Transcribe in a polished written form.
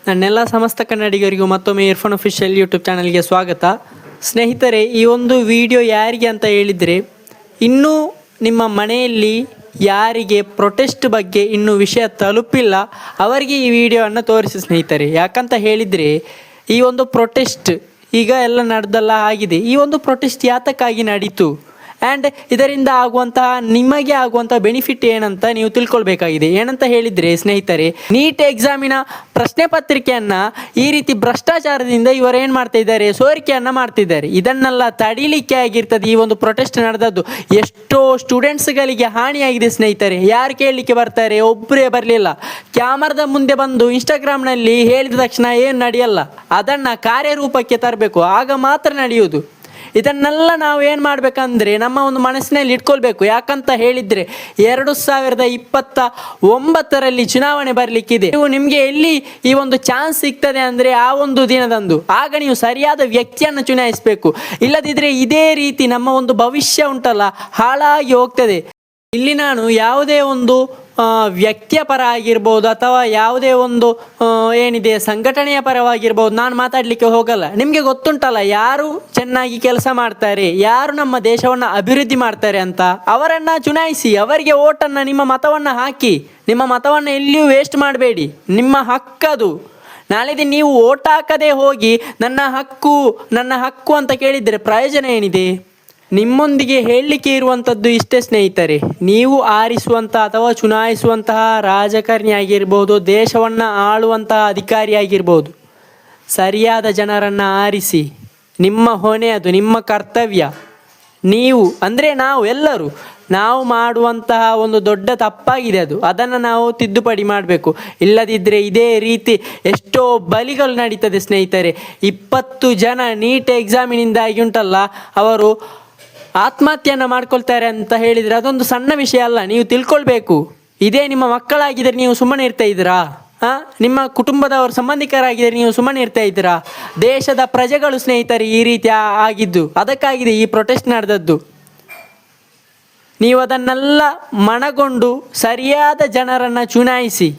ನನ್ನೆಲ್ಲ ಸಮಸ್ತ ಕನ್ನಡಿಗರಿಗೂ ಮತ್ತೊಮ್ಮೆ ಇರ್ಫಾನ್ ಅಫಿಷಿಯಲ್ ಯೂಟ್ಯೂಬ್ ಚಾನಲ್ಗೆ ಸ್ವಾಗತ. ಸ್ನೇಹಿತರೆ, ಈ ಒಂದು ವಿಡಿಯೋ ಯಾರಿಗೆ ಅಂತ ಹೇಳಿದರೆ, ಇನ್ನೂ ನಿಮ್ಮ ಮನೆಯಲ್ಲಿ ಯಾರಿಗೆ ಪ್ರೊಟೆಸ್ಟ್ ಬಗ್ಗೆ ಇನ್ನೂ ವಿಷಯ ತಲುಪಿಲ್ಲ ಅವರಿಗೆ ಈ ವಿಡಿಯೋವನ್ನು ತೋರಿಸಿ ಸ್ನೇಹಿತರೆ. ಯಾಕಂತ ಹೇಳಿದರೆ, ಈ ಒಂದು ಪ್ರೊಟೆಸ್ಟ್ ಈಗ ಎಲ್ಲ ನಡೆದಲ್ಲ ಆಗಿದೆ. ಈ ಒಂದು ಪ್ರೊಟೆಸ್ಟ್ ಯಾತಕ್ಕಾಗಿ ನಡೀತು ಆ್ಯಂಡ್ ಇದರಿಂದ ಆಗುವಂತಹ ನಿಮಗೆ ಆಗುವಂಥ ಬೆನಿಫಿಟ್ ಏನಂತ ನೀವು ತಿಳ್ಕೊಳ್ಬೇಕಾಗಿದೆ. ಏನಂತ ಹೇಳಿದರೆ ಸ್ನೇಹಿತರೆ, ನೀಟ್ ಎಕ್ಸಾಮಿನ ಪ್ರಶ್ನೆ ಪತ್ರಿಕೆಯನ್ನು ಈ ರೀತಿ ಭ್ರಷ್ಟಾಚಾರದಿಂದ ಇವರು ಏನು ಮಾಡ್ತಾ ಇದ್ದಾರೆ, ಸೋರಿಕೆಯನ್ನು ಮಾಡ್ತಿದ್ದಾರೆ. ಇದನ್ನೆಲ್ಲ ತಡಿಲಿಕ್ಕೆ ಆಗಿರ್ತದೆ ಈ ಒಂದು ಪ್ರೊಟೆಸ್ಟ್ ನಡೆದದ್ದು. ಎಷ್ಟೋ ಸ್ಟೂಡೆಂಟ್ಸ್ಗಳಿಗೆ ಹಾನಿಯಾಗಿದೆ ಸ್ನೇಹಿತರೆ. ಯಾರು ಕೇಳಲಿಕ್ಕೆ ಬರ್ತಾರೆ? ಒಬ್ಬರೇ ಬರಲಿಲ್ಲ. ಕ್ಯಾಮರಾದ ಮುಂದೆ ಬಂದು ಇನ್ಸ್ಟಾಗ್ರಾಮ್ನಲ್ಲಿ ಹೇಳಿದ ತಕ್ಷಣ ಏನು ನಡೆಯಲ್ಲ, ಅದನ್ನು ಕಾರ್ಯರೂಪಕ್ಕೆ ತರಬೇಕು, ಆಗ ಮಾತ್ರ ನಡೆಯುವುದು. ಇದನ್ನೆಲ್ಲ ನಾವು ಏನು ಮಾಡಬೇಕಂದ್ರೆ ನಮ್ಮ ಒಂದು ಮನಸ್ಸಿನಲ್ಲಿ ಇಟ್ಕೊಳ್ಬೇಕು. ಯಾಕಂತ ಹೇಳಿದರೆ 2029 ಚುನಾವಣೆ ಬರಲಿಕ್ಕಿದೆ. ನೀವು ನಿಮಗೆ ಎಲ್ಲಿ ಈ ಒಂದು ಚಾನ್ಸ್ ಸಿಗ್ತದೆ ಅಂದರೆ ಆ ಒಂದು ದಿನದಂದು, ಆಗ ನೀವು ಸರಿಯಾದ ವ್ಯಕ್ತಿಯನ್ನು ಚುನಾಯಿಸಬೇಕು. ಇಲ್ಲದಿದ್ದರೆ ಇದೇ ರೀತಿ ನಮ್ಮ ಒಂದು ಭವಿಷ್ಯ ಉಂಟಲ್ಲ ಹಾಳಾಗಿ ಹೋಗ್ತದೆ. ಇಲ್ಲಿ ನಾನು ಯಾವುದೇ ಒಂದು ವ್ಯಕ್ತಿಯ ಪರ ಆಗಿರ್ಬೋದು ಅಥವಾ ಯಾವುದೇ ಒಂದು ಏನಿದೆ ಸಂಘಟನೆಯ ಪರವಾಗಿರ್ಬೋದು ನಾನು ಮಾತಾಡಲಿಕ್ಕೆ ಹೋಗಲ್ಲ. ನಿಮಗೆ ಗೊತ್ತುಂಟಲ್ಲ ಯಾರು ಚೆನ್ನಾಗಿ ಕೆಲಸ ಮಾಡ್ತಾರೆ, ಯಾರು ನಮ್ಮ ದೇಶವನ್ನು ಅಭಿವೃದ್ಧಿ ಮಾಡ್ತಾರೆ ಅಂತ. ಅವರನ್ನು ಚುನಾಯಿಸಿ, ಅವರಿಗೆ ಓಟನ್ನು, ನಿಮ್ಮ ಮತವನ್ನು ಹಾಕಿ. ನಿಮ್ಮ ಮತವನ್ನು ಎಲ್ಲಿಯೂ ವೇಸ್ಟ್ ಮಾಡಬೇಡಿ, ನಿಮ್ಮ ಹಕ್ಕದು. ನಾಳೆ ದಿನ ನೀವು ಓಟ್ ಹಾಕದೆ ಹೋಗಿ ನನ್ನ ಹಕ್ಕು ಅಂತ ಕೇಳಿದರೆ ಪ್ರಯೋಜನ ಏನಿದೆ? ನಿಮ್ಮೊಂದಿಗೆ ಹೇಳಲಿಕ್ಕೆ ಇರುವಂಥದ್ದು ಇಷ್ಟೇ ಸ್ನೇಹಿತರೆ, ನೀವು ಆರಿಸುವಂಥ ಅಥವಾ ಚುನಾಯಿಸುವಂತಹ ರಾಜಕಾರಣಿ ಆಗಿರ್ಬೋದು, ದೇಶವನ್ನು ಆಳುವಂತಹ ಅಧಿಕಾರಿ ಆಗಿರ್ಬೋದು, ಸರಿಯಾದ ಜನರನ್ನು ಆರಿಸಿ. ನಿಮ್ಮ ಹೊಣೆ ಅದು, ನಿಮ್ಮ ಕರ್ತವ್ಯ. ನೀವು ಅಂದರೆ ನಾವು ಮಾಡುವಂತಹ ಒಂದು ದೊಡ್ಡ ತಪ್ಪಾಗಿದೆ ಅದು. ಅದನ್ನು ನಾವು ತಿದ್ದುಪಡಿ ಮಾಡಬೇಕು. ಇಲ್ಲದಿದ್ದರೆ ಇದೇ ರೀತಿ ಎಷ್ಟೋ ಬಲಿಗಳು ನಡೀತದೆ ಸ್ನೇಹಿತರೆ. 20 ಜನ ನೀಟ್ ಎಕ್ಸಾಮಿನಿಂದಾಗಿ ಉಂಟಲ್ಲ ಅವರು ಆತ್ಮಹತ್ಯೆಯನ್ನು ಮಾಡ್ಕೊಳ್ತಾರೆ ಅಂತ ಹೇಳಿದರೆ ಅದೊಂದು ಸಣ್ಣ ವಿಷಯ ಅಲ್ಲ, ನೀವು ತಿಳ್ಕೊಳ್ಬೇಕು. ಇದೇ ನಿಮ್ಮ ಮಕ್ಕಳಾಗಿದ್ದರೆ ನೀವು ಸುಮ್ಮನೆ ಇರ್ತಾ ಇದ್ದೀರಾ? ನಿಮ್ಮ ಕುಟುಂಬದವರು ಸಂಬಂಧಿಕರಾಗಿದ್ದರೆ ನೀವು ಸುಮ್ಮನೆ ಇರ್ತಾ ಇದ್ದೀರಾ? ದೇಶದ ಪ್ರಜೆಗಳು ಸ್ನೇಹಿತರೆ ಈ ರೀತಿ ಆಗಿದ್ದು, ಅದಕ್ಕಾಗಿದೆ ಈ ಪ್ರೊಟೆಸ್ಟ್ ನಡೆದದ್ದು. ನೀವು ಅದನ್ನೆಲ್ಲ ಮನಗೊಂಡು ಸರಿಯಾದ ಜನರನ್ನು ಚುನಾಯಿಸಿ.